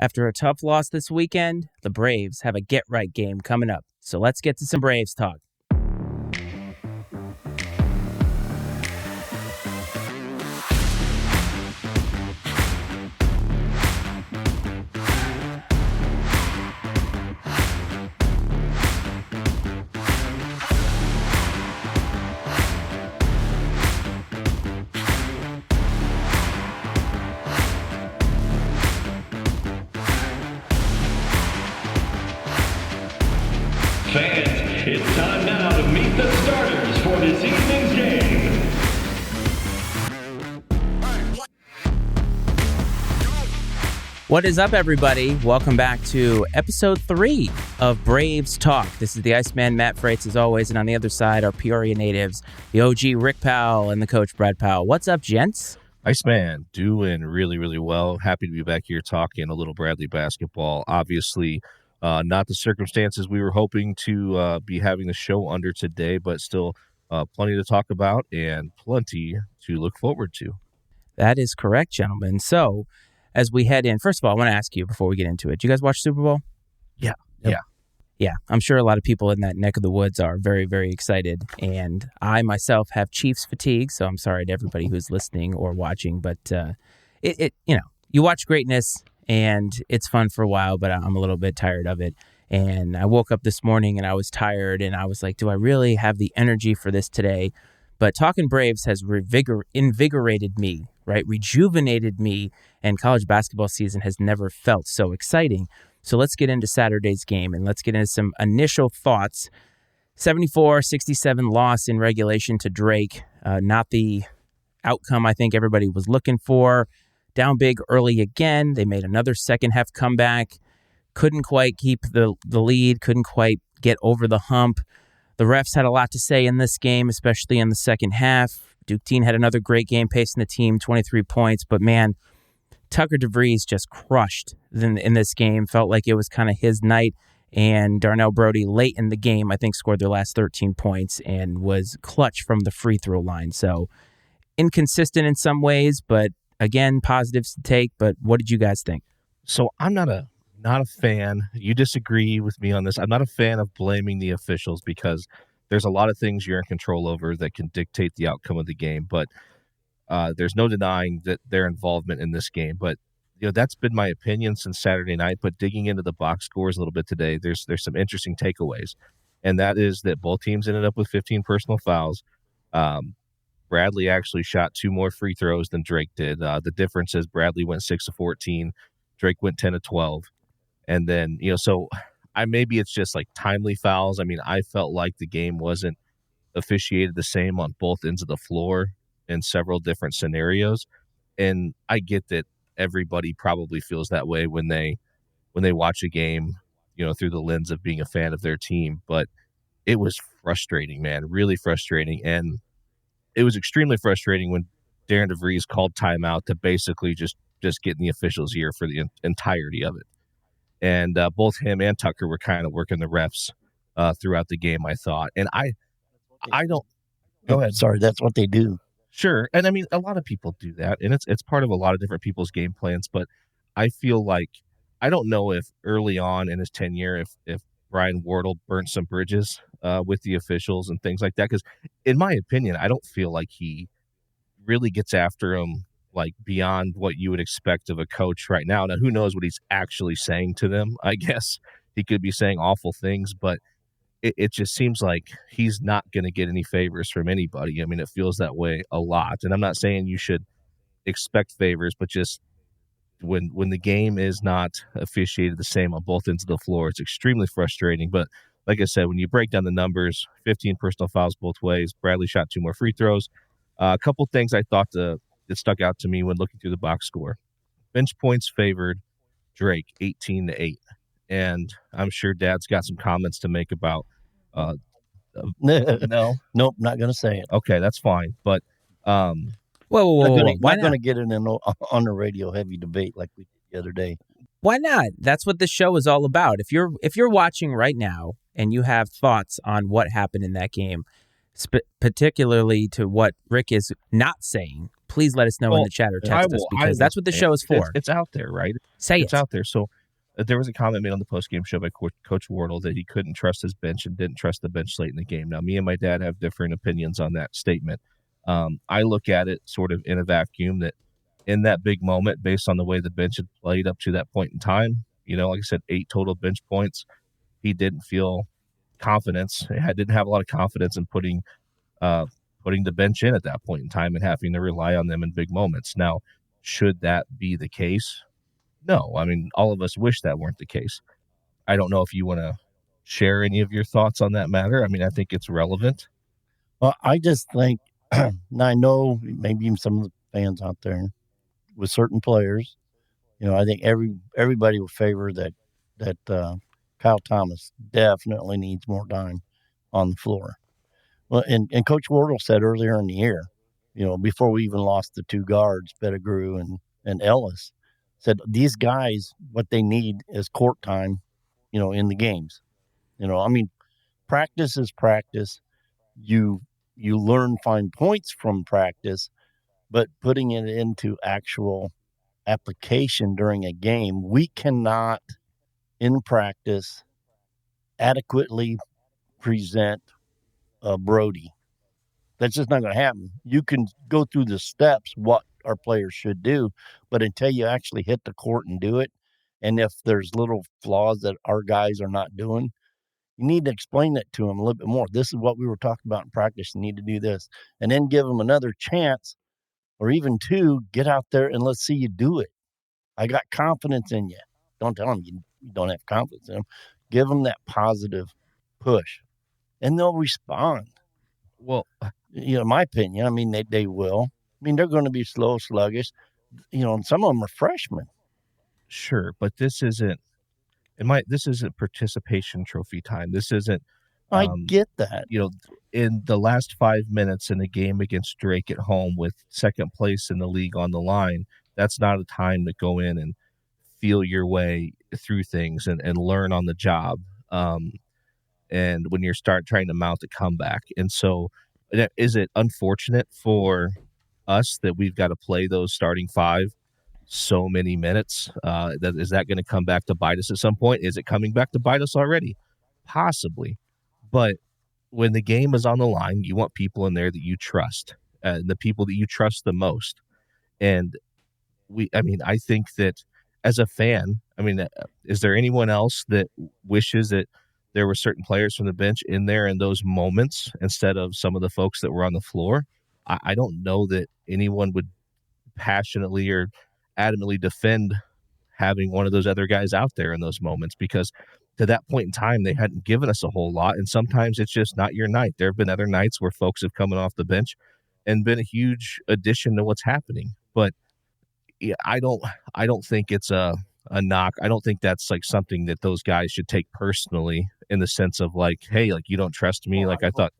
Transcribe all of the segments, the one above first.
After a tough loss this weekend, the Braves have a get-right game coming up. So let's get to some Braves talk. Fans, it's time now to meet the starters for this evening's game. What is up, everybody? Welcome back to episode 3 of Braves Talk. This is the Iceman, Matt Freitz, as always, and on the other side, our Peoria natives, the OG Rick Powell and the coach Brad Powell. What's up, gents? Iceman, doing really well. Happy to be back here talking a little Bradley basketball. Obviously, not the circumstances we were hoping to be having the show under today, but still plenty to talk about and plenty to look forward to. That is correct, gentlemen. So, as we head in, first of all, I want to ask you before we get into it, do you guys watch Super Bowl? Yeah. Yeah, I'm sure a lot of people in that neck of the woods are very, very excited. And I myself have Chiefs fatigue, so I'm sorry to everybody who's listening or watching. But you watch greatness, and it's fun for a while, but I'm a little bit tired of it. And I woke up this morning and I was tired, and I was like, do I really have the energy for this today? But Talking Braves has invigorated me, right? Rejuvenated me, and college basketball season has never felt so exciting. So let's get into Saturday's game, and let's get into some initial thoughts. 74-67 loss in regulation to Drake. Not the outcome I think everybody was looking for. Down big early again. They made another second-half comeback. Couldn't quite keep the lead. Couldn't quite get over the hump. The refs had a lot to say in this game, especially in the second half. Duke Teen had another great game, pacing the team, 23 points. But, man, Tucker DeVries just crushed in this game. Felt like it was kind of his night. And Darnell Brody, late in the game, I think scored their last 13 points and was clutch from the free throw line. So inconsistent in some ways, but again, positives to take. But what did you guys think? So I'm not a fan. You disagree with me on this. I'm not a fan of blaming the officials because there's a lot of things you're in control over that can dictate the outcome of the game. But there's no denying that their involvement in this game. But that's been my opinion since Saturday night. But digging into the box scores a little bit today, there's some interesting takeaways, and that is that both teams ended up with 15 personal fouls. Bradley actually shot 2 more free throws than Drake did. The difference is Bradley went 6 of 14, Drake went 10 of 12, and then so maybe it's just like timely fouls. I mean, I felt like the game wasn't officiated the same on both ends of the floor in several different scenarios. And I get that everybody probably feels that way when they watch a game, through the lens of being a fan of their team. But it was frustrating, man, really frustrating. And it was extremely frustrating when Darren DeVries called timeout to basically just get in the officials' ear for the entirety of it. And both him and Tucker were kind of working the refs throughout the game, I thought. And I don't go ahead. Sorry, that's what they do. Sure. And I mean, a lot of people do that, and it's part of a lot of different people's game plans. But I feel like, I don't know if early on in his tenure, if Brian Wardle burnt some bridges with the officials and things like that. Because in my opinion, I don't feel like he really gets after them like beyond what you would expect of a coach right now. Now, who knows what he's actually saying to them? I guess he could be saying awful things, but it just seems like he's not going to get any favors from anybody. I mean, it feels that way a lot. And I'm not saying you should expect favors, but just when the game is not officiated the same on both ends of the floor, it's extremely frustrating. But like I said, when you break down the numbers, 15 personal fouls both ways, Bradley shot 2 more free throws. A couple things I thought that stuck out to me when looking through the box score. Bench points favored Drake 18-8. And I'm sure Dad's got some comments to make about no? Nope, not going to say it. Okay, that's fine. But Whoa. Why not going to get it on the radio heavy debate like we did the other day. Why not? That's what this show is all about. If you're watching right now and you have thoughts on what happened in that game, particularly to what Rick is not saying, please let us know in the chat or text us, because that's what the show is for. It's out there, right? It's out there. So there was a comment made on the postgame show by Coach Wardle that he couldn't trust his bench and didn't trust the bench late in the game. Now, me and my dad have different opinions on that statement. I look at it sort of in a vacuum, that in that big moment, based on the way the bench had played up to that point in time, like I said, 8 total bench points, he didn't feel confidence. Didn't have a lot of confidence in putting the bench in at that point in time and having to rely on them in big moments. Now, should that be the case? No. I mean, all of us wish that weren't the case. I don't know if you want to share any of your thoughts on that matter. I mean, I think it's relevant. Well, I just think, and I know maybe even some of the fans out there with certain players, I think everybody will favor that Kyle Thomas definitely needs more time on the floor. Well, and Coach Wardle said earlier in the year, before we even lost the 2 guards, Pettigrew and Ellis, said these guys, what they need is court time, in the games. I mean, practice is practice. You learn fine points from practice, but putting it into actual application during a game, we cannot in practice adequately present Brody. That's just not going to happen. You can go through the steps, what our players should do, but until you actually hit the court and do it, and if there's little flaws that our guys are not doing, you need to explain that to them a little bit more. This is what we were talking about in practice. You need to do this, and then give them another chance, or even 2. Get out there and let's see you do it. I got confidence in you. Don't tell them you don't have confidence in them. Give them that positive push, and they'll respond. Well, in my opinion, I mean, they will. I mean, they're going to be slow, sluggish, and some of them are freshmen. Sure, but this isn't participation trophy time. This isn't. I get that. In the last 5 minutes in the game against Drake at home with second place in the league on the line, that's not a time to go in and feel your way through things and learn on the job. And when you start trying to mount a comeback. And so is it unfortunate for us that we've got to play those starting 5 so many minutes? Is that going to come back to bite us at some point? Is it coming back to bite us already? Possibly. But when the game is on the line, you want people in there that you trust, the people that you trust the most. And I think that as a fan, is there anyone else that wishes that there were certain players from the bench in there in those moments instead of some of the folks that were on the floor? I don't know that anyone would passionately or adamantly defend having one of those other guys out there in those moments, because to that point in time, they hadn't given us a whole lot. And sometimes it's just not your night. There have been other nights where folks have come off the bench and been a huge addition to what's happening. But yeah, I don't think it's a knock. I don't think that's like something that those guys should take personally, in the sense of like, hey, like, you don't trust me. Like I thought.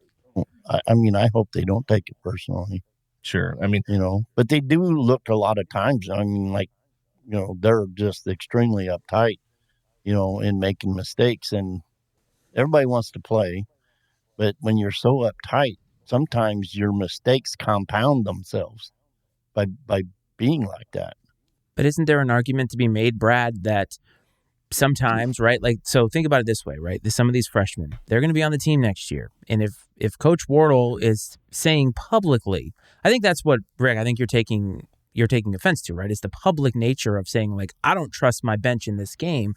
I hope they don't take it personally. Sure. But they do look a lot of times. They're just extremely uptight, in making mistakes, and everybody wants to play. But when you're so uptight, sometimes your mistakes compound themselves by being like that. But isn't there an argument to be made, Brad, that sometimes, right? Like, so think about it this way, right? Some of these freshmen, they're going to be on the team next year. And if Coach Wardle is saying publicly, I think that's what, Rick, I think you're taking offense to, right? It's the public nature of saying, like, I don't trust my bench in this game.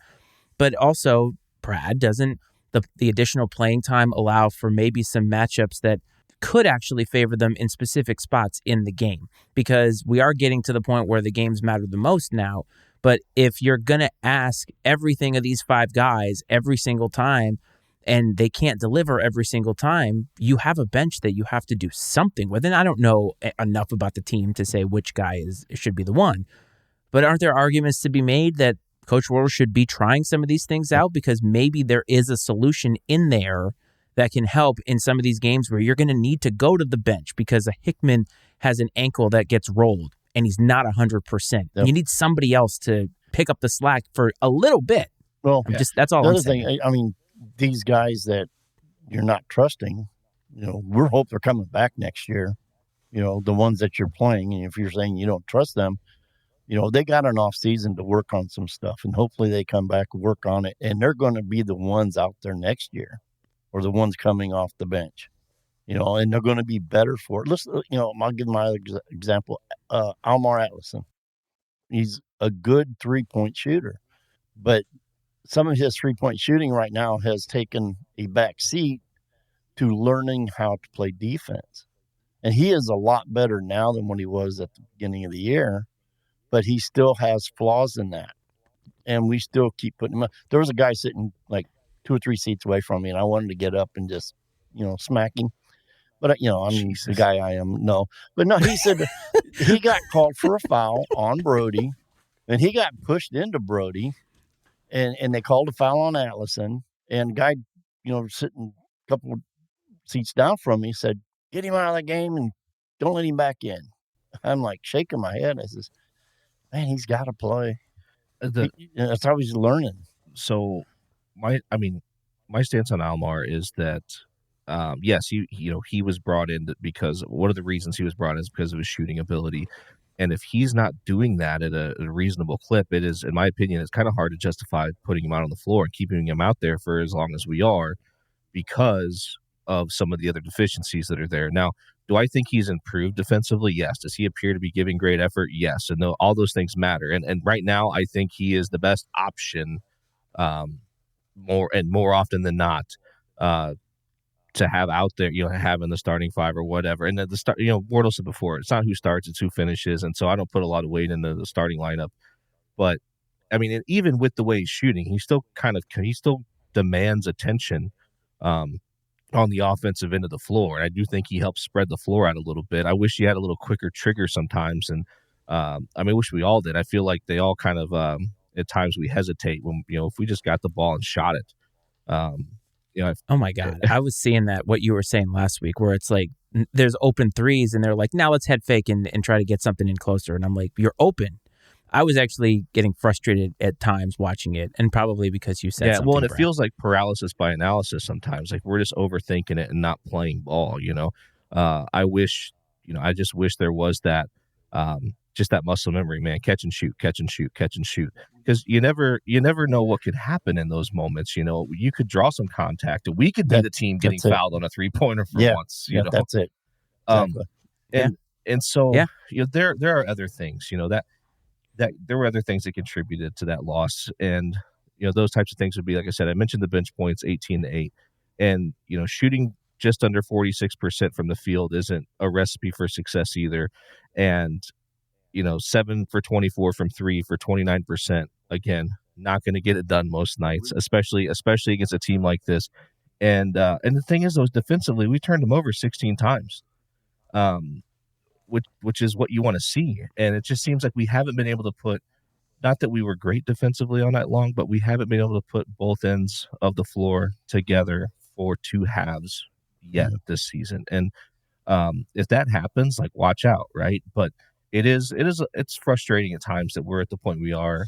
But also, Brad, doesn't the additional playing time allow for maybe some matchups that could actually favor them in specific spots in the game? Because we are getting to the point where the games matter the most now. But if you're going to ask everything of these 5 guys every single time, and they can't deliver every single time, you have a bench that you have to do something with. And I don't know enough about the team to say which guy should be the one. But aren't there arguments to be made that Coach Wardle should be trying some of these things out, because maybe there is a solution in there that can help in some of these games where you're going to need to go to the bench because a Hickman has an ankle that gets rolled and he's not 100%. Yep. You need somebody else to pick up the slack for a little bit. Well, that's all I'm saying. The other thing, these guys that you're not trusting, we're hoping they're coming back next year. the ones that you're playing. And if you're saying you don't trust them, they got an off season to work on some stuff, and hopefully they come back and work on it. And they're going to be the ones out there next year, or the ones coming off the bench, and they're going to be better for it. I'll give my other example. Almar Atlason. He's a good 3-point shooter, but some of his 3-point shooting right now has taken a back seat to learning how to play defense. And he is a lot better now than what he was at the beginning of the year, but he still has flaws in that. And we still keep putting him up. There was a guy sitting like 2 or 3 seats away from me, and I wanted to get up and just, smack him. But, I'm the guy I am. No. But no, he said he got called for a foul on Brody, and he got pushed into Brody, and they called a foul on Atlason. And the guy, sitting a couple of seats down from me said, "Get him out of the game and don't let him back in." I'm like shaking my head. I says, "Man, he's got to play." That's how he's learning. So my stance on Almar is that, yes, he was brought in because one of the reasons he was brought in is because of his shooting ability. And if he's not doing that at a reasonable clip, it is, in my opinion, it's kind of hard to justify putting him out on the floor and keeping him out there for as long as we are, because of some of the other deficiencies that are there. Now, do I think he's improved defensively? Yes. Does he appear to be giving great effort? Yes. And all those things matter. And right now, I think he is the best option, more often than not, to have out there, have in the starting 5 or whatever. And the start, Wardle said before, it's not who starts, it's who finishes. And so I don't put a lot of weight into the starting lineup. But I mean, even with the way he's shooting, he still demands attention on the offensive end of the floor. And I do think he helps spread the floor out a little bit. I wish he had a little quicker trigger sometimes. And I wish we all did. I feel like they all kind of, at times we hesitate when, if we just got the ball and shot it. Oh my God. I was seeing what you were saying last week, where it's like there's open threes and they're like, now let's head fake and try to get something in closer. And I'm like, you're open. I was actually getting frustrated at times watching it, and probably because you said something. Well, and it feels like paralysis by analysis sometimes. Like we're just overthinking it and not playing ball, I just wish there was that, just that muscle memory, man. Catch and shoot. Because you never know what could happen in those moments. You could draw some contact, and we could be the team getting fouled on a 3-pointer for once. That's it. Exactly. And so there are other things. That there were other things that contributed to that loss, and those types of things would be, like I said, I mentioned the bench points, 18-8, and shooting just under 46% from the field isn't a recipe for success either, and 7 for 24 from 3 for 29%. Again, not going to get it done most nights, especially against a team like this. And the thing is, though, defensively, we turned them over 16 times, which is what you want to see. And it just seems like we haven't been able to put, not that we were great defensively all night long, but we haven't been able to put both ends of the floor together for 2 halves yet this season. And if that happens, like, watch out, right? But it's frustrating at times that we're at the point we are,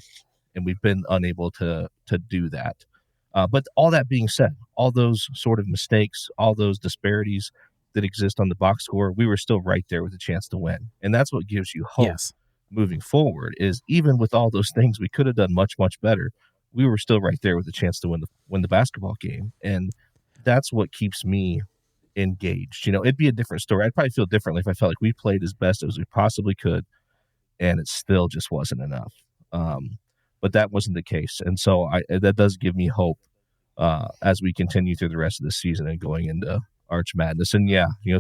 and we've been unable to do that. But all that being said, all those sort of mistakes, all those disparities that exist on the box score, we were still right there with a chance to win. And that's what gives you hope moving forward, is even with all those things we could have done much, much better, we were still right there with a chance to win the basketball game. And that's what keeps me engaged. It'd be a different story. I'd probably feel differently if I felt like we played as best as we possibly could, and it still just wasn't enough. But that wasn't the case. And so that does give me hope as we continue through the rest of the season and going into Arch Madness. And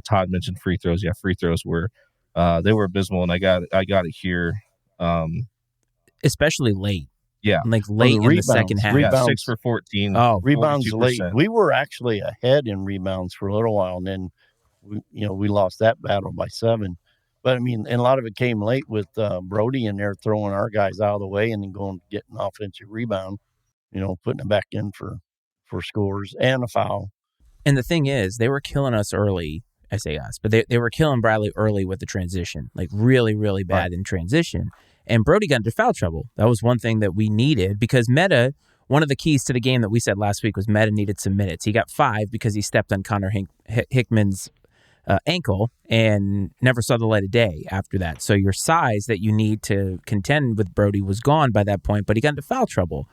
Todd mentioned free throws. Free throws were they were abysmal, and I got it here. Especially late. Yeah. Like late in the second half. Rebounds, 6 for 14. Oh, rebounds 42%. late. We were actually ahead in rebounds for a little while, and then we lost that battle by 7. But and a lot of it came late with Brody in there throwing our guys out of the way and then going to get an offensive rebound, putting it back in for scores and a foul. And the thing is, they were killing us early. I say us, but they were killing Bradley early with the transition, like really, really bad in transition. And Brody got into foul trouble. That was one thing that we needed, because Meta, one of the keys to the game that we said last week was Meta needed some minutes. He got 5 because he stepped on Connor Hickman's ankle and never saw the light of day after that. So your size that you need to contend with Brody was gone by that point, but he got into foul trouble.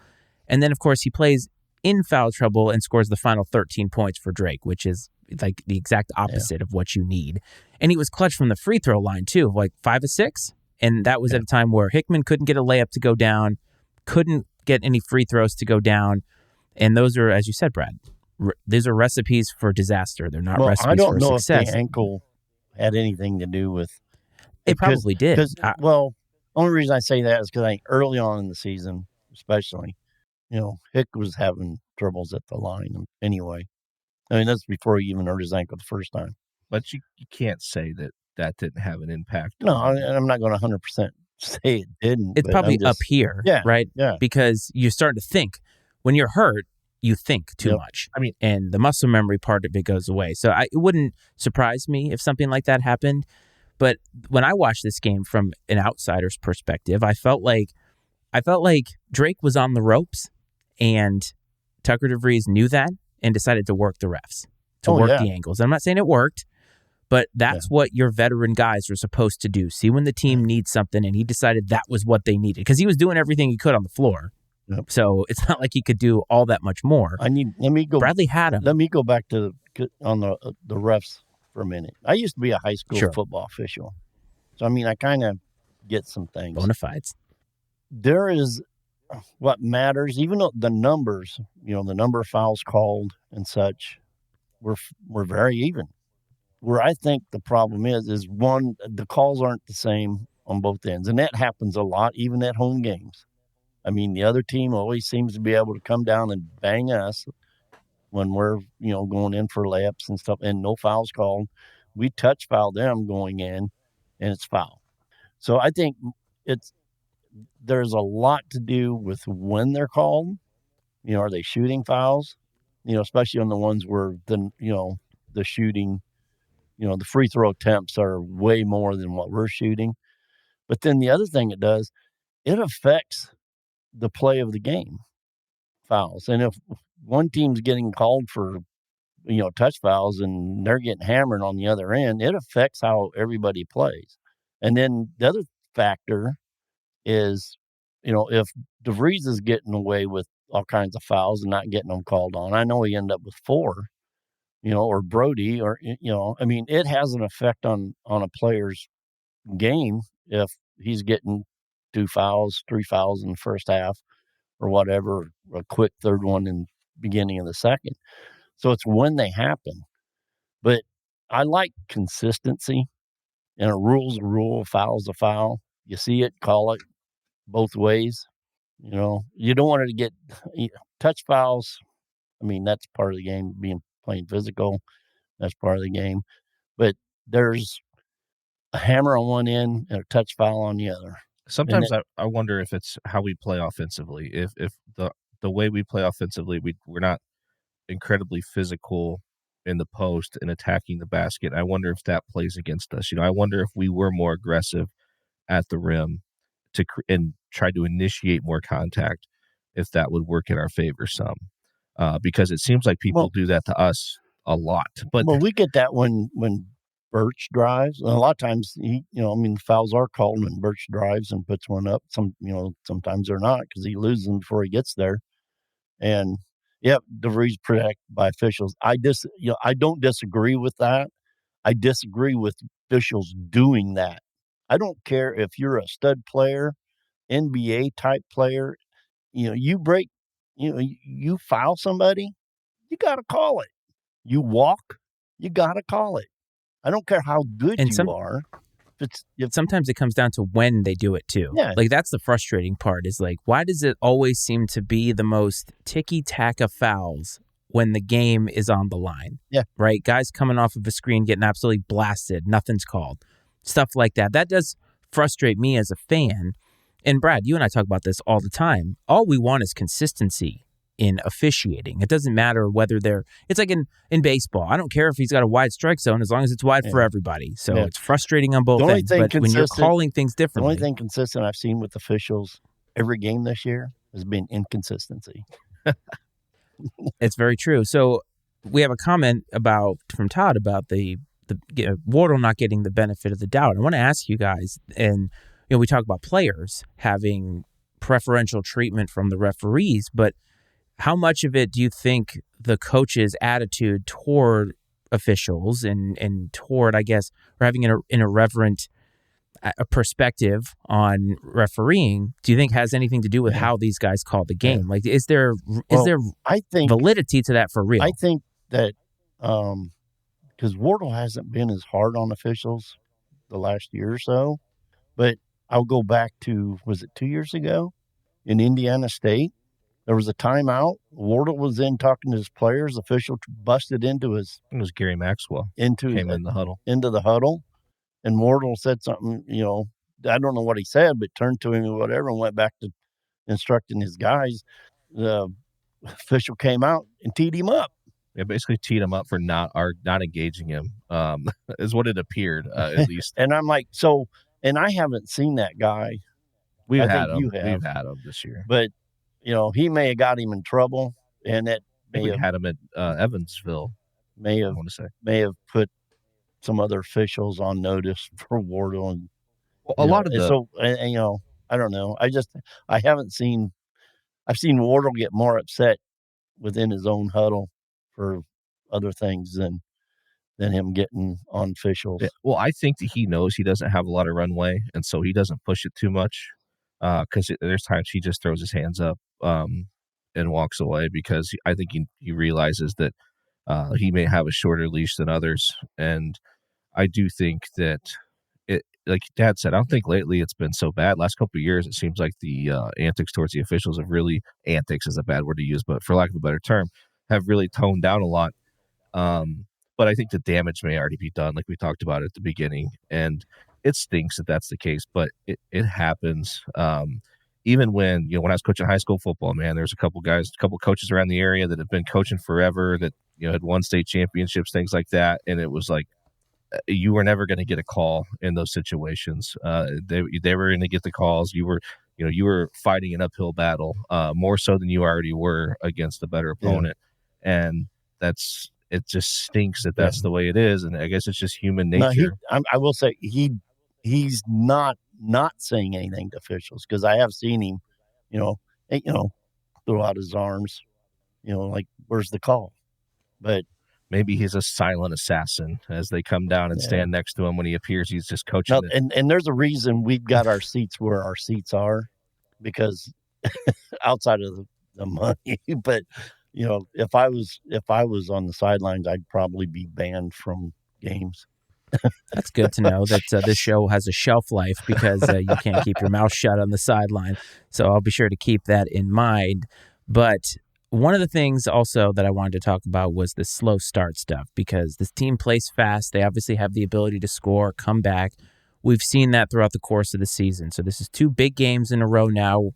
And then, of course, he plays in foul trouble and scores the final 13 points for Drake, which is like the exact opposite of what you need. And he was clutch from the free throw line, too, like 5 of 6. And that was at a time where Hickman couldn't get a layup to go down, couldn't get any free throws to go down. And those are, as you said, Brad, these are recipes for disaster. They're not recipes for success. I don't know if the ankle had anything to do with it. Probably did. Well, only reason I say that is because I think early on in the season, especially, Hick was having troubles at the line anyway. I mean, that's before he even hurt his ankle the first time. But you can't say that didn't have an impact. No, I'm not going to 100% say it didn't. It's probably up here, right? Yeah. Because you start to think, when you're hurt, you think too much. I mean, and the muscle memory part of it goes away. So it wouldn't surprise me if something like that happened. But when I watched this game from an outsider's perspective, I felt like Drake was on the ropes, and Tucker DeVries knew that and decided to work the refs, to work the angles. I'm not saying it worked, but that's what your veteran guys are supposed to do. See when the team needs something, and he decided that was what they needed because he was doing everything he could on the floor. Yep. So it's not like he could do all that much more. Bradley had him. Let me go back to on the refs for a minute. I used to be a high school football official, so I mean I kind of get some things. Bona fides. There is what matters, even though the numbers, the number of fouls called and such, were very even. Where I think the problem is one, the calls aren't the same on both ends, and that happens a lot, even at home games. I mean, the other team always seems to be able to come down and bang us when we're, going in for layups and stuff, and no fouls called. We touch foul them going in, and it's foul. So I think there's a lot to do with when they're called. Are they shooting fouls? Especially on the ones where the shooting, the free throw attempts are way more than what we're shooting. But then the other thing it does, it affects the play of the game, fouls. And if one team's getting called for, touch fouls and they're getting hammered on the other end, it affects how everybody plays. And then the other factor is, if DeVries is getting away with all kinds of fouls and not getting them called on, I know he ended up with 4, or Brody, or, I mean, it has an effect on a player's game if he's getting 2 fouls, 3 fouls in the first half or whatever, a quick third one in the beginning of the second. So it's when they happen. But I like consistency, and a rule's a rule, a foul's a foul. You see it, call it both ways. You don't want it to get touch fouls. I mean, that's part of the game, playing physical. That's part of the game. But there's a hammer on one end and a touch foul on the other. Sometimes I wonder if it's how we play offensively. If the way we play offensively, we're not incredibly physical in the post and attacking the basket. I wonder if that plays against us. I wonder if we were more aggressive at the rim and try to initiate more contact, if that would work in our favor some. Because it seems like people do that to us a lot. But we get that when Birch drives. And a lot of times, fouls are called when Birch drives and puts one up. Sometimes they're not because he loses them before he gets there. And DeVries protected by officials. I don't disagree with that. I disagree with officials doing that. I don't care if you're a stud player, NBA type player. You break. You foul somebody, you got to call it. You walk, you got to call it. I don't care how good you are. Sometimes it comes down to when they do it too. Yeah. Like that's the frustrating part is like, why does it always seem to be the most ticky-tack of fouls when the game is on the line? Yeah. Right? Guys coming off of a screen getting absolutely blasted. Nothing's called. Stuff like that. That does frustrate me as a fan. And Brad, you and I talk about this all the time. All we want is consistency in officiating. It doesn't matter whether it's like in baseball. I don't care if he's got a wide strike zone as long as it's wide for everybody. So it's frustrating on both ends. But when you're calling things differently. The only thing consistent I've seen with officials every game this year has been inconsistency. It's very true. So we have a comment from Todd about the Wardle not getting the benefit of the doubt. I want to ask you guys, and we talk about players having preferential treatment from the referees, but how much of it do you think the coach's attitude toward officials and toward, I guess, or having an irreverent a perspective on refereing, do you think has anything to do with how these guys call the game? Like, is there I think validity to that for real? I think that because Wardle hasn't been as hard on officials the last year or so, but I'll go back to, was it 2 years ago in Indiana State? There was a timeout. Wardle was in talking to his players. Official busted into his. It was Gary Maxwell. Into the huddle. And Wardle said something, I don't know what he said, but turned to him or whatever and went back to instructing his guys. The official came out and teed him up. Yeah, basically teed him up for not engaging him, is what it appeared, at least. And I'm like, and I haven't seen that guy. We've had him this year. But, he may have got him in trouble, and that may have had him at Evansville. May have put some other officials on notice for Wardle, and a lot of I don't know. I've seen Wardle get more upset within his own huddle for other things than him getting on officials. Yeah. Well, I think that he knows he doesn't have a lot of runway, and so he doesn't push it too much. Because there's times he just throws his hands up and walks away because I think he realizes that he may have a shorter leash than others. And I do think that, like Dad said, I don't think lately it's been so bad. Last couple of years, it seems like the antics towards the officials have really, antics is a bad word to use, but for lack of a better term, have really toned down a lot. But I think the damage may already be done, like we talked about at the beginning. And it stinks that that's the case, but it happens. Even when I was coaching high school football, man, there's a couple coaches around the area that have been coaching forever that, had won state championships, things like that. And it was like, you were never going to get a call in those situations. They were going to get the calls. You were fighting an uphill battle, more so than you already were against a better opponent. Yeah. And it just stinks that that's the way it is. And I guess it's just human nature. I will say he's not saying anything to officials, because I have seen him, throw out his arms, like, where's the call? But maybe he's a silent assassin as they come down and stand next to him. When he appears, he's just coaching. And there's a reason we've got our seats where our seats are, because outside of the money, but if I was on the sidelines, I'd probably be banned from games. That's good to know that this show has a shelf life, because you can't keep your mouth shut on the sideline. So I'll be sure to keep that in mind. But one of the things also that I wanted to talk about was the slow start stuff, because this team plays fast. They obviously have the ability to score, come back. We've seen that throughout the course of the season. So this is 2 games in a row now,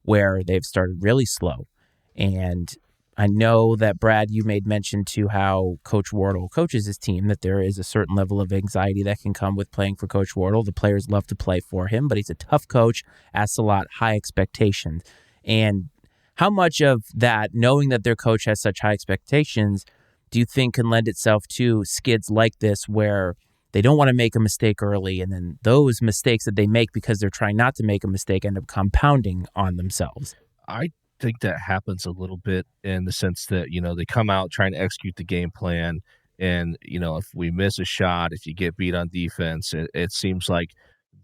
where they've started really slow. And I know that, Brad, you made mention to how Coach Wardle coaches his team, that there is a certain level of anxiety that can come with playing for Coach Wardle. The players love to play for him, but he's a tough coach, asks a lot, high expectations. And how much of that, knowing that their coach has such high expectations, do you think can lend itself to skids like this, where they don't want to make a mistake early, and then those mistakes that they make because they're trying not to make a mistake end up compounding on themselves? I think that happens a little bit in the sense that, they come out trying to execute the game plan. And, if we miss a shot, if you get beat on defense, it seems like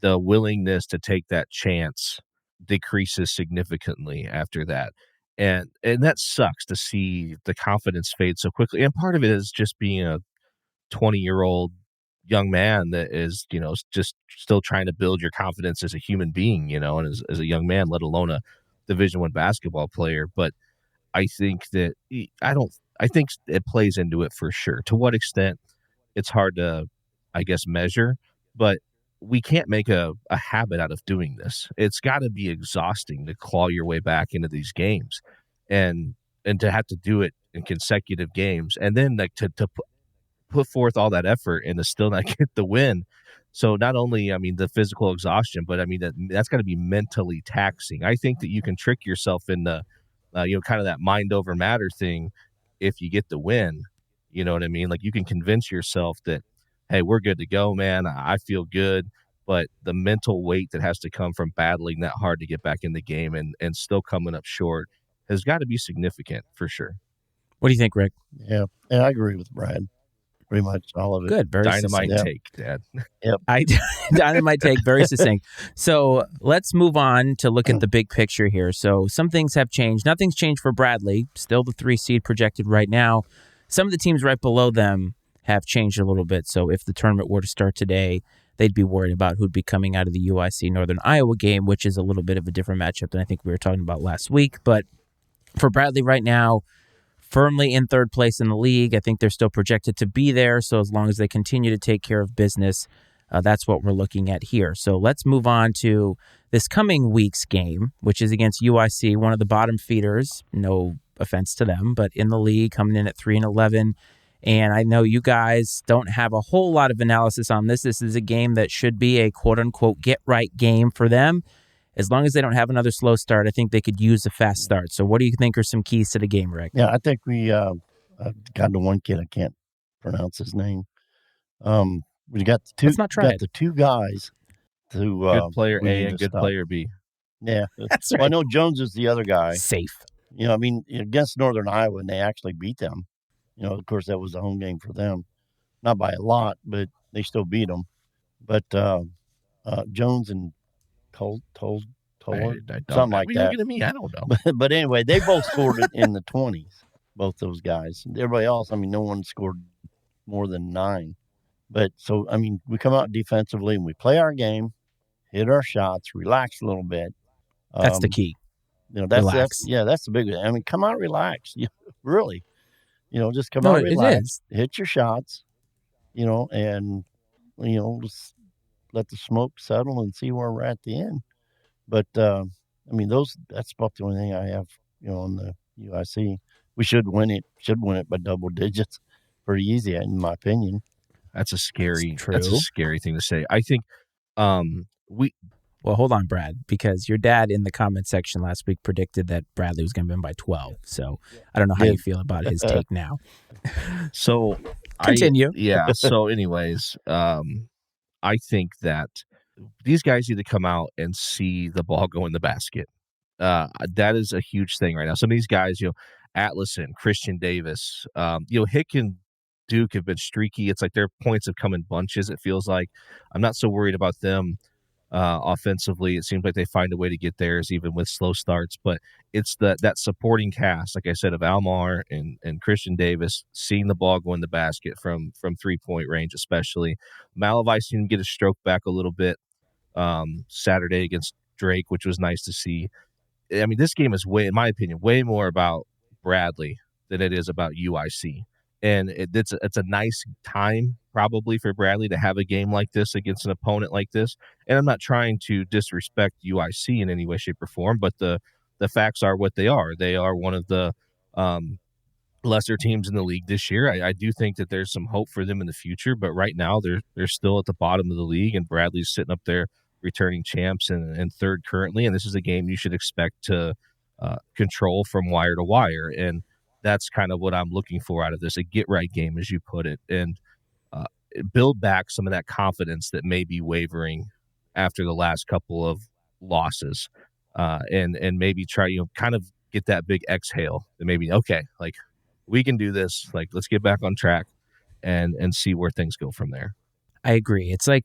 the willingness to take that chance decreases significantly after that. And that sucks to see the confidence fade so quickly. And part of it is just being a 20-year-old young man that is, just still trying to build your confidence as a human being, and as a young man, let alone a Division I basketball player. But I think that I think it plays into it for sure. To what extent, it's hard to, I guess, measure, but we can't make a habit out of doing this. It's got to be exhausting to claw your way back into these games, and to have to do it in consecutive games, and then like to put forth all that effort and to still not get the win. So not only, the physical exhaustion, but that's got to be mentally taxing. I think that you can trick yourself into, kind of that mind over matter thing if you get the win. You know what I mean? Like, you can convince yourself that, hey, we're good to go, man. I feel good. But the mental weight that has to come from battling that hard to get back in the game and still coming up short has got to be significant for sure. What do you think, Rick? Yeah, I agree with Brad. Pretty much all of it. Good, very Dynamite succinct. take, Dad. Dynamite take, very succinct. So let's move on to look at the big picture here. So some things have changed. Nothing's changed for Bradley. Still the 3 seed projected right now. Some of the teams right below them have changed a little bit. So if the tournament were to start today, they'd be worried about who'd be coming out of the UIC Northern Iowa game, which is a little bit of a different matchup than I think we were talking about last week. But for Bradley right now, firmly in third place in the league. I think they're still projected to be there. So as long as they continue to take care of business, that's what we're looking at here. So let's move on to this coming week's game, which is against UIC, one of the bottom feeders. No offense to them, but in the league, coming in at 3-11. And I know you guys don't have a whole lot of analysis on this. This is a game that should be a quote-unquote get-right game for them. As long as they don't have another slow start, I think they could use a fast start. So what do you think are some keys to the game, Rick? Yeah, I think we got the one kid, I can't pronounce his name. We got the two. Let's not try got it. the 2 guys who Good player we A need and to good stop. player B. Yeah, That's Well, I know Jones is the other guy. Safe. I mean, against Northern Iowa, and they actually beat them. Of course, that was the home game for them. Not by a lot, but they still beat them. But Jones and Toller, something like that. Looking at me, I don't know. But anyway, they both scored it in the 20s, both those guys. Everybody else, I mean, no one scored more than 9. But so, I mean, we come out defensively and we play our game, hit our shots, relax a little bit. That's the key. That's the big one. I mean, come out, relax. Really. Just come out, relax, hit your shots, and, just let the smoke settle and see where we're at the end. But, I mean, that's about the only thing I have, on the UIC. We should win it by double digits pretty easy, in my opinion. That's a scary thing to say. I think Well, hold on, Brad, because your dad in the comment section last week predicted that Bradley was going to win by 12. So I don't know how you feel about his take now. So continue. So anyways, I think that these guys need to come out and see the ball go in the basket. That is a huge thing right now. Some of these guys, Atlason, Christian Davis, Hick and Duke have been streaky. It's like their points have come in bunches, it feels like. I'm not so worried about them offensively. It seems like they find a way to get theirs even with slow starts, but it's that supporting cast, like I said, of Almar and Christian Davis, seeing the ball go in the basket from 3-point range, especially. Malavai seemed to get a stroke back a little bit Saturday against Drake, which was nice to see. I mean, this game is in my opinion, way more about Bradley than it is about UIC. And it's a nice time probably for Bradley to have a game like this against an opponent like this. And I'm not trying to disrespect UIC in any way, shape, or form, but the facts are what they are. They are one of the lesser teams in the league this year. I do think that there's some hope for them in the future, but right now they're still at the bottom of the league, and Bradley's sitting up there returning champs and third currently. And this is a game you should expect to control from wire to wire. And that's kind of what I'm looking for out of this, a get-right game, as you put it, and build back some of that confidence that may be wavering after the last couple of losses, and maybe try, kind of get that big exhale and maybe, okay, like, we can do this. Like, let's get back on track and see where things go from there. I agree. It's like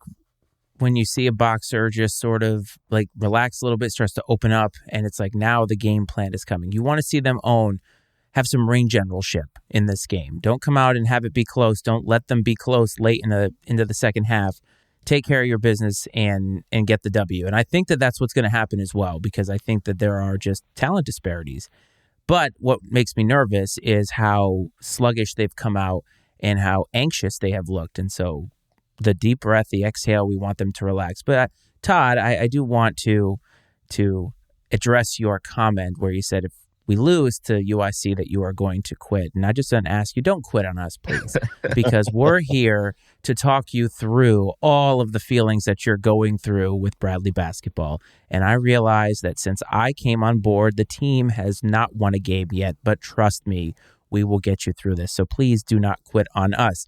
when you see a boxer just sort of like relax a little bit, starts to open up, and it's like now the game plan is coming. You want to see them have some ring generalship in this game. Don't come out and have it be close. Don't let them be close late into the second half. Take care of your business and get the W. And I think that that's what's going to happen as well, because I think that there are just talent disparities. But what makes me nervous is how sluggish they've come out and how anxious they have looked. And so the deep breath, the exhale, we want them to relax. But Todd, I do want to address your comment where you said if we lose to UIC that you are going to quit. And I just want to ask you, don't quit on us, please, because we're here to talk you through all of the feelings that you're going through with Bradley basketball. And I realize that since I came on board, the team has not won a game yet, but trust me, We will get you through this. So please do not quit on us.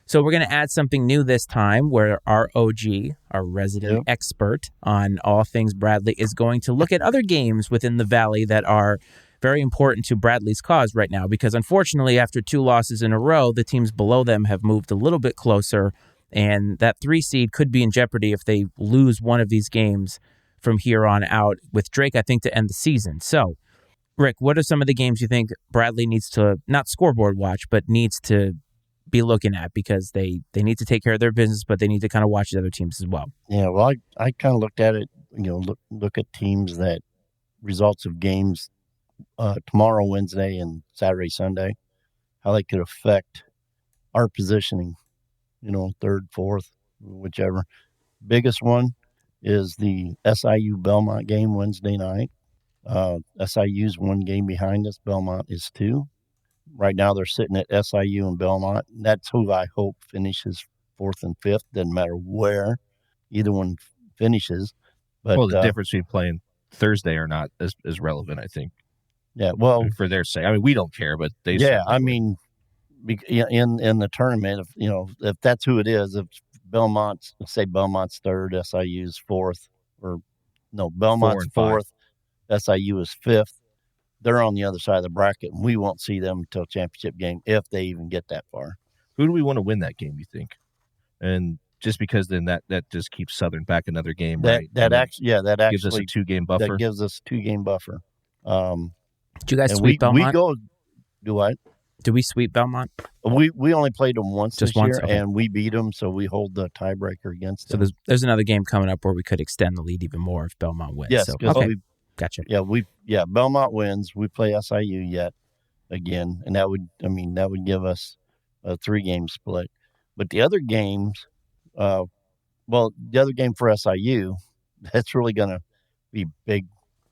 So we're going to add something new this time where our OG, our resident expert on all things Bradley, is going to look at other games within the Valley that are very important to Bradley's cause right now, because unfortunately, after 2 losses in a row, the teams below them have moved a little bit closer, and that 3 seed could be in jeopardy if they lose one of these games from here on out, with Drake, I think, to end the season. So, Rick, what are some of the games you think Bradley needs to, not scoreboard watch, but needs to be looking at, because they need to take care of their business, but they need to kind of watch the other teams as well? Yeah, well, I kind of looked at it, look at teams that results of games tomorrow, Wednesday, and Saturday, Sunday, how they could affect our positioning, third, fourth, whichever. Biggest one is the SIU Belmont game Wednesday night. SIU's 1 game behind us. Belmont is 2. Right now, they're sitting at SIU and Belmont. That's who I hope finishes 4th and 5th. Doesn't matter where either one finishes. But, the difference between playing Thursday or not is relevant, I think. Yeah, well, for their sake. I mean, we don't care, but they. Yeah, I mean, in the tournament, if that's who it is, if Belmont's 3rd, SIU's 4th, or no, Belmont's 4th, SIU is 5th. They're on the other side of the bracket, and we won't see them until championship game if they even get that far. Who do we want to win that game, you think? And just because then that just keeps Southern back another game, right? That actually gives us a 2-game buffer. That gives us a 2-game buffer. Did you guys sweep Belmont? We go. Do what? Do we sweep Belmont? We only played them once Just this once? year, Okay. and we beat them, so we hold the tiebreaker against them. So there's another game coming up where we could extend the lead even more if Belmont wins. Yes, so, okay. Gotcha. Yeah, Belmont wins. We play SIU yet again, and that would give us a 3-game split. But the other games, the other game for SIU, that's really going to be big,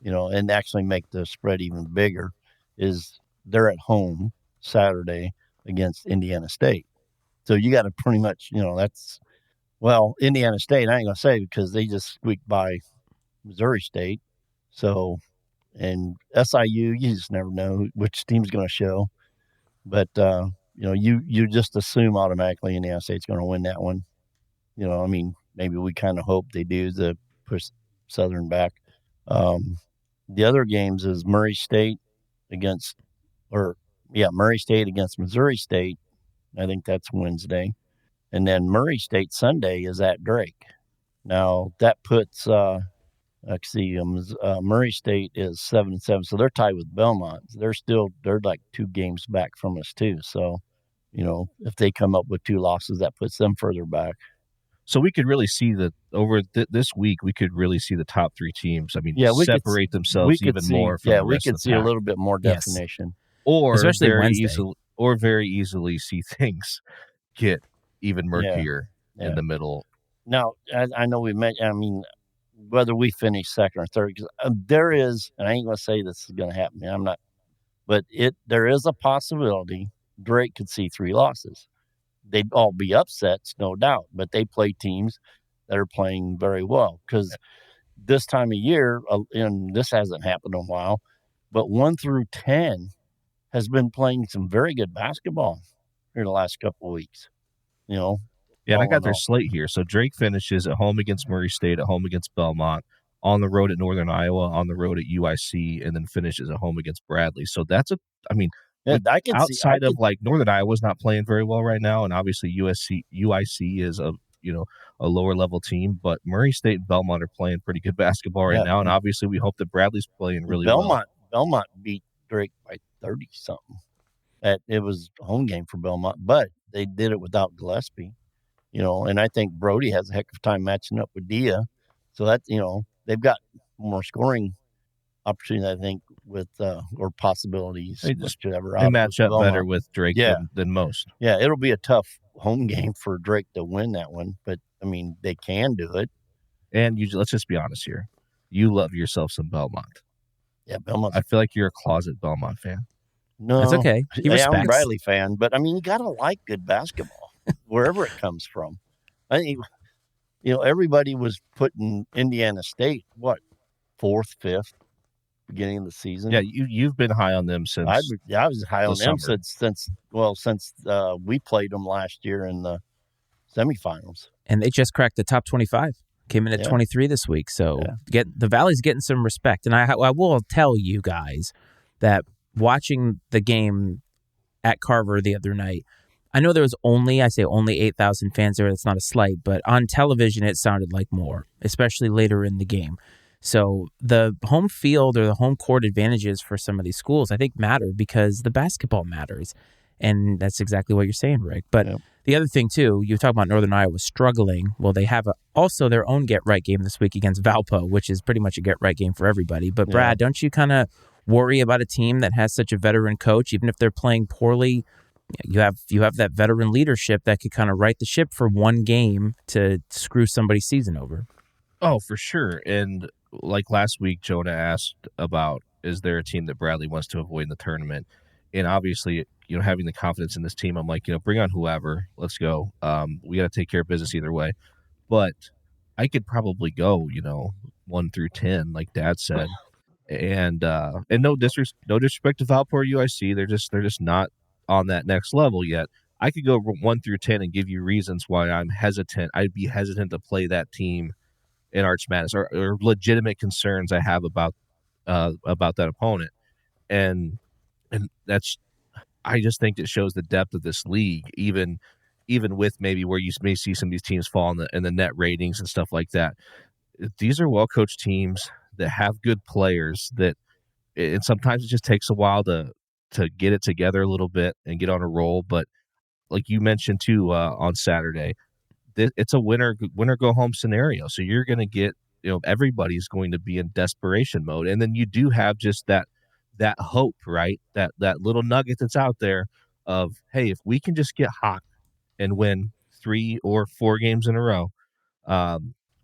and actually make the spread even bigger, is they're at home Saturday against Indiana State. So you got to pretty much, Indiana State, I ain't going to say because they just squeaked by Missouri State. So, and SIU, you just never know which team's going to show. But, you just assume automatically Indiana State's going to win that one. Maybe we kind of hope they do to push Southern back. The other games is Murray State against Missouri State. I think that's Wednesday. And then Murray State Sunday is at Drake. Now, that puts Murray State is 7-7, so they're tied with Belmont. They're like 2 games back from us too. So, if they come up with 2 losses, that puts them further back. So we could really see that over this week. We could really see the top 3 teams. I mean, separate themselves even more. From the rest we could of the see pack. a little bit more definition, or especially very easily see things get even murkier in the middle. Now, I know we mentioned. I mean, whether we finish 2nd or 3rd, because there is, and I ain't going to say this is going to happen. I'm not, but there is a possibility Drake could see 3 losses. They'd all be upsets, no doubt, but they play teams that are playing very well. Because this time of year, and this hasn't happened in a while, but 1 through 10 has been playing some very good basketball here the last couple of weeks. Yeah, and I got their slate here. So Drake finishes at home against Murray State, at home against Belmont, on the road at Northern Iowa, on the road at UIC, and then finishes at home against Bradley. So that's outside of Northern Iowa's not playing very well right now, and obviously UIC is a lower level team, but Murray State and Belmont are playing pretty good basketball right now, and obviously we hope that Bradley's playing really well. Belmont beat Drake by 30 something. It was a home game for Belmont, but they did it without Gillespie. And I think Brody has a heck of a time matching up with Dia. So that, they've got more scoring opportunity, I think, with or possibilities. They match up better with Drake than most. Yeah, it'll be a tough home game for Drake to win that one, but I mean, they can do it. And let's just be honest here. You love yourself some Belmont. Yeah, Belmont. I feel like you're a closet Belmont fan. No, that's okay. I'm a Bradley fan, but I mean, you got to like good basketball wherever it comes from. I think, everybody was putting Indiana State, 4th, 5th. beginning of the season. Yeah, you've been high on them since. I was high on them summer. since we played them last year in the semifinals. And they just cracked the top 25. Came in at 23 this week. So the Valley's getting some respect. And I will tell you guys that watching the game at Carver the other night, I know there was only 8,000 fans there. That's not a slight, but on television it sounded like more, especially later in the game. So the home field or the home court advantages for some of these schools, I think, matter because the basketball matters. And that's exactly what you're saying, Rick. But the other thing, too, you talk about Northern Iowa struggling. Well, they have also their own get-right game this week against Valpo, which is pretty much a get-right game for everybody. But, Brad, don't you kind of worry about a team that has such a veteran coach, even if they're playing poorly? You have that veteran leadership that could kind of right the ship for one game to screw somebody's season over. Oh, for sure. And like last week, Jonah asked about, is there a team that Bradley wants to avoid in the tournament? And obviously, having the confidence in this team, I'm like, bring on whoever. Let's go. We got to take care of business either way. But I could probably go, 1 through 10, like Dad said. And no disrespect to Valpo or UIC, they're just not on that next level yet. I could go 1 through 10 and give you reasons why I'm hesitant. I'd be hesitant to play that team in Arch Madness, or legitimate concerns I have about that opponent, and that's, I just think it shows the depth of this league, even with maybe where you may see some of these teams fall in the net ratings and stuff like that. These are well coached teams that have good players and sometimes it just takes a while to get it together a little bit and get on a roll. But like you mentioned too, on Saturday, it's a winner go home scenario. So you're going to get, everybody's going to be in desperation mode. And then you do have just that hope, right? That little nugget that's out there of, hey, if we can just get hot and win 3 or 4 games in a row,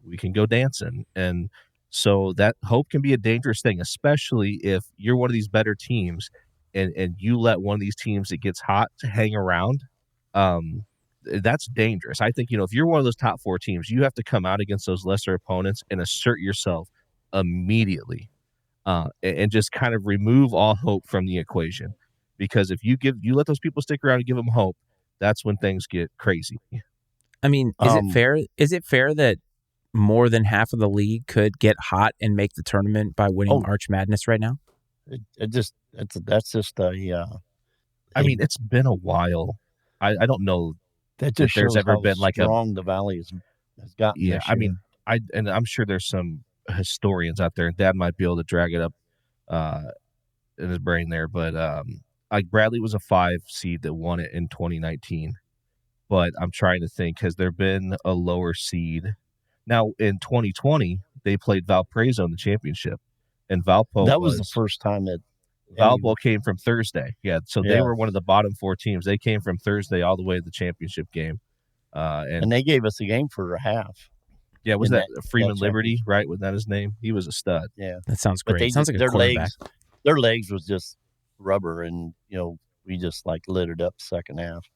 we can go dancing. And so that hope can be a dangerous thing, especially if you're one of these better teams and you let one of these teams that gets hot to hang around. That's dangerous. I think, if you're one of those top 4 teams, you have to come out against those lesser opponents and assert yourself immediately, and just kind of remove all hope from the equation. Because if you let those people stick around and give them hope, that's when things get crazy. I mean, is it fair? Is it fair that more than half of the league could get hot and make the tournament by winning Arch Madness right now? That's just a. I mean, it's been a while. I don't know. That just there's shows ever how been like strong the Valley has gotten. Yeah, I mean, and I'm sure there's some historians out there, and Dad might be able to drag it up in his brain there. But like Bradley was a 5 seed that won it in 2019. But I'm trying to think, has there been a lower seed? Now in 2020, they played Valparaiso in the championship, and Valpo. That was the first time that. Valpo came from Thursday. Yeah, so they were one of the bottom 4 teams. They came from Thursday all the way to the championship game. And they gave us a game for a half. Yeah, was that Freeman Liberty, right? Was that his name? He was a stud. Yeah. That sounds great. Sounds like a quarterback. Their legs was just rubber, and, we just, lit it up the second half.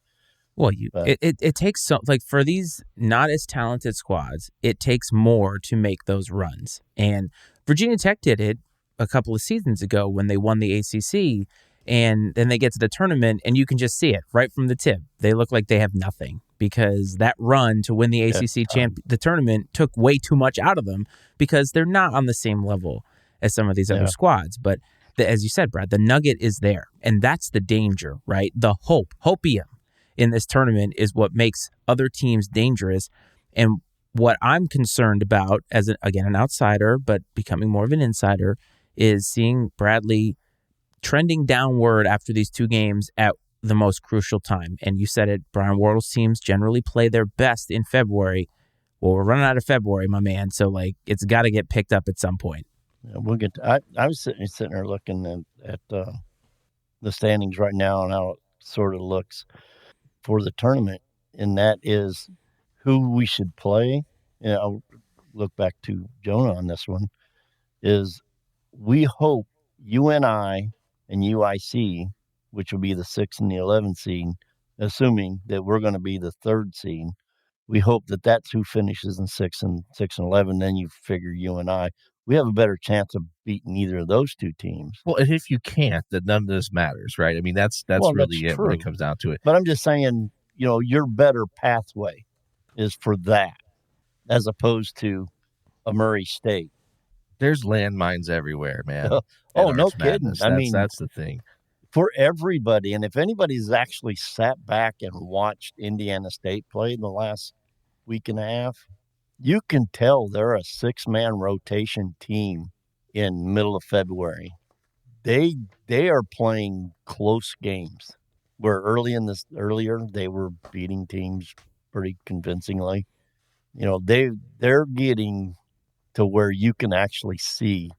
Well, it takes for these not as talented squads, it takes more to make those runs. And Virginia Tech did it a couple of seasons ago when they won the ACC, and then they get to the tournament, and you can just see it right from the tip. They look like they have nothing because that run to win the ACC the tournament took way too much out of them because they're not on the same level as some of these other squads. But as you said, Brad, the nugget is there, and that's the danger, right? The hopium in this tournament is what makes other teams dangerous. And what I'm concerned about as, an outsider, but becoming more of an insider, is seeing Bradley trending downward after these 2 games at the most crucial time. And you said it, Brian Wardle's teams generally play their best in February. Well, we're running out of February, my man. So, it's got to get picked up at some point. Yeah, we'll get I was sitting there looking at the standings right now and how it sort of looks for the tournament. And that is who we should play. And I'll look back to Jonah on this one, is we hope UNI and UIC, which will be the 6 and the 11 seed, assuming that we're going to be the 3rd seed, we hope that that's who finishes in 6 and 11. Then you figure UNI. we have a better chance of beating either of those two teams. Well, and if you can't, then none of this matters, right? I mean, that's really it true. when it comes down to it. But I'm just saying, your better pathway is for that as opposed to a Murray State. There's landmines everywhere, man. Oh, no kidding. That's the thing. For everybody, and if anybody's actually sat back and watched Indiana State play in the last week and a half, you can tell they're a 6-man rotation team in middle of February. They are playing close games, where earlier they were beating teams pretty convincingly. They're getting to where you can actually see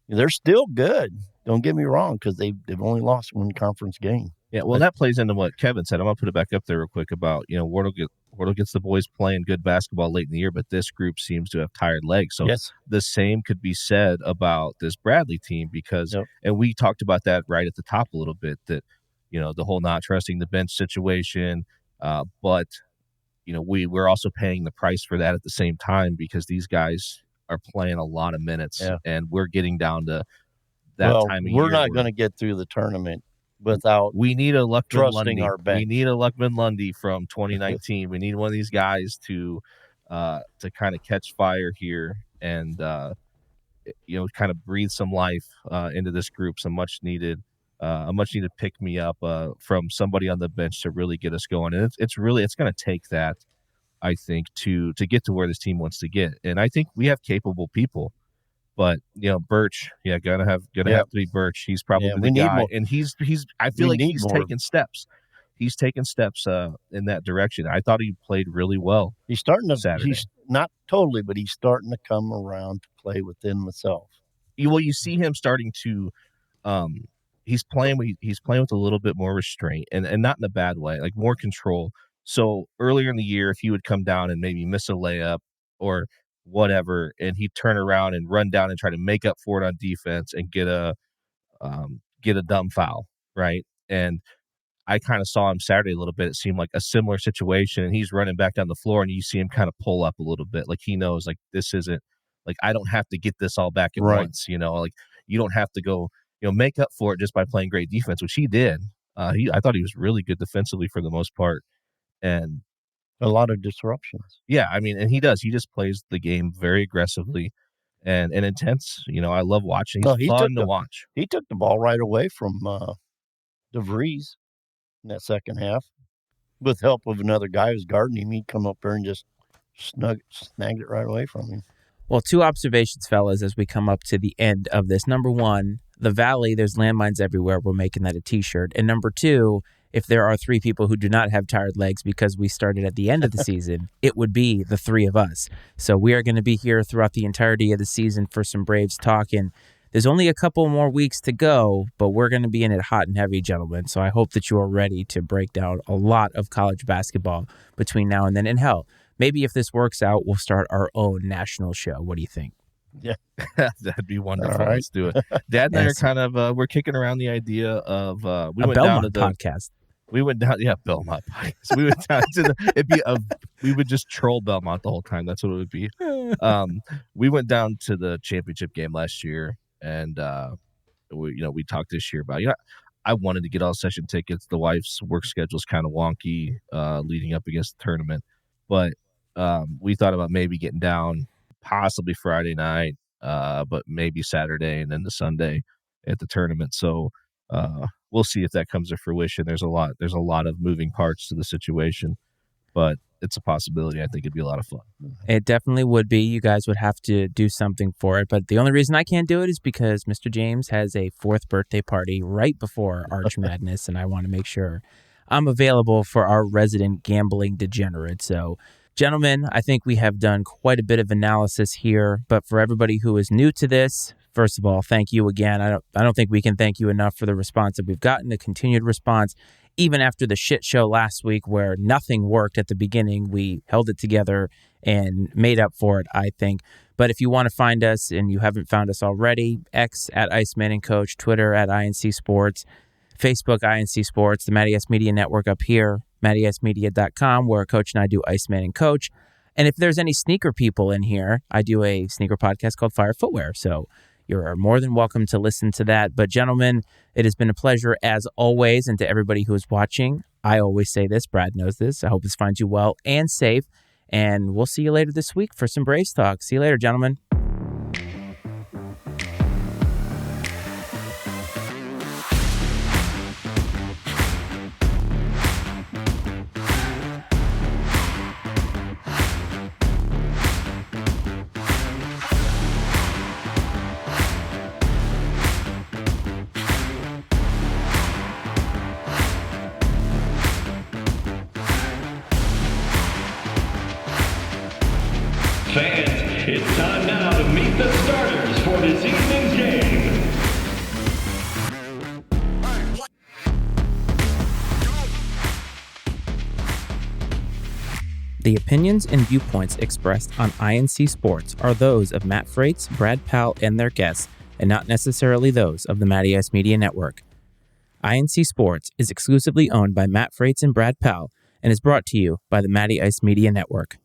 they're still good. Don't get me wrong, because they've only lost one conference game. Yeah, well, that plays into what Kevin said. I'm going to put it back up there real quick about, Wardle gets the boys playing good basketball late in the year, but this group seems to have tired legs. So yes. The same could be said about this Bradley team because, Yep. And we talked about that right at the top a little bit, that, the whole not trusting the bench situation. But, we're also paying the price for that at the same time because these guys are playing a lot of minutes and we're getting down to that time of year. We're not going to get through the tournament without we need a Luckman trusting Lundy. our bench. We need a Luckman Lundy from 2019. We need one of these guys to kind of catch fire here and kind of breathe some life into this group. Some much needed pick me up from somebody on the bench to really get us going. And it's going to take that, I think, to get to where this team wants to get. And I think we have capable people. But Birch, gonna have to be Birch. He's probably the guy, more. And he's. I feel like he's taking steps. He's taken steps in that direction. I thought he played really well. He's starting to. Saturday. He's not totally, but he's starting to come around to play within himself. You see him starting to. He's playing with a little bit more restraint, and not in a bad way, like more control. So earlier in the year, if he would come down and maybe miss a layup or whatever, and he'd turn around and run down and try to make up for it on defense and get a dumb foul, right? And I kind of saw him Saturday a little bit. It seemed like a similar situation, and he's running back down the floor, and you see him kind of pull up a little bit, like he knows, like this isn't like I don't have to get this all back at once, like you don't have to go, make up for it just by playing great defense, which he did. I thought he was really good defensively for the most part, and a lot of disruptions. Yeah, I mean, and he does. He just plays the game very aggressively and intense. I love watching. He's fun to watch. He took the ball right away from DeVries in that second half. With help of another guy who's guarding him, he'd come up there and just snagged it right away from him. Well, 2 observations, fellas, as we come up to the end of this. Number 1, the Valley, there's landmines everywhere. We're making that a T-shirt. And number 2, if there are 3 people who do not have tired legs because we started at the end of the season, it would be the 3 of us. So we are going to be here throughout the entirety of the season for some Braves talk. And there's only a couple more weeks to go, but we're going to be in it hot and heavy, gentlemen. So I hope that you are ready to break down a lot of college basketball between now and then. And hell, maybe if this works out, we'll start our own national show. What do you think? Yeah, that'd be wonderful. Right. Let's do it. Dad and I are kind of we're kicking around the idea of we went down to the podcast. We went down, Belmont podcast. We went down to we would just troll Belmont the whole time. That's what it would be. We went down to the championship game last year, and we talked this year about I wanted to get all session tickets. The wife's work schedule's kind of wonky leading up against the tournament, but we thought about maybe getting down. Possibly Friday night, but maybe Saturday and then the Sunday at the tournament. So we'll see if that comes to fruition. There's a lot of moving parts to the situation, but it's a possibility. I think it'd be a lot of fun. It definitely would be. You guys would have to do something for it. But the only reason I can't do it is because Mr. James has a 4th birthday party right before Arch Madness, and I want to make sure I'm available for our resident gambling degenerate. So, gentlemen, I think we have done quite a bit of analysis here. But for everybody who is new to this, first of all, thank you again. I don't think we can thank you enough for the response that we've gotten, the continued response. Even after the shit show last week where nothing worked at the beginning, we held it together and made up for it, I think. But if you want to find us and you haven't found us already, X at Iceman and Coach, Twitter at I&C Sports, Facebook I&C Sports, the Matty S Media Network up here, mattysmedia.com, where Coach and I do Iceman and Coach. And if there's any sneaker people in here, I do a sneaker podcast called Fire Footwear. So you're more than welcome to listen to that. But gentlemen, it has been a pleasure as always. And to everybody who is watching, I always say this. Brad knows this. I hope this finds you well and safe. And we'll see you later this week for some Braves talk. See you later, gentlemen. Fans, it's time now to meet the starters for this evening's game. The opinions and viewpoints expressed on I&C Sports are those of Matt Freites, Brad Powell, and their guests, and not necessarily those of the Matty Ice Media Network. I&C Sports is exclusively owned by Matt Freites and Brad Powell and is brought to you by the Matty Ice Media Network.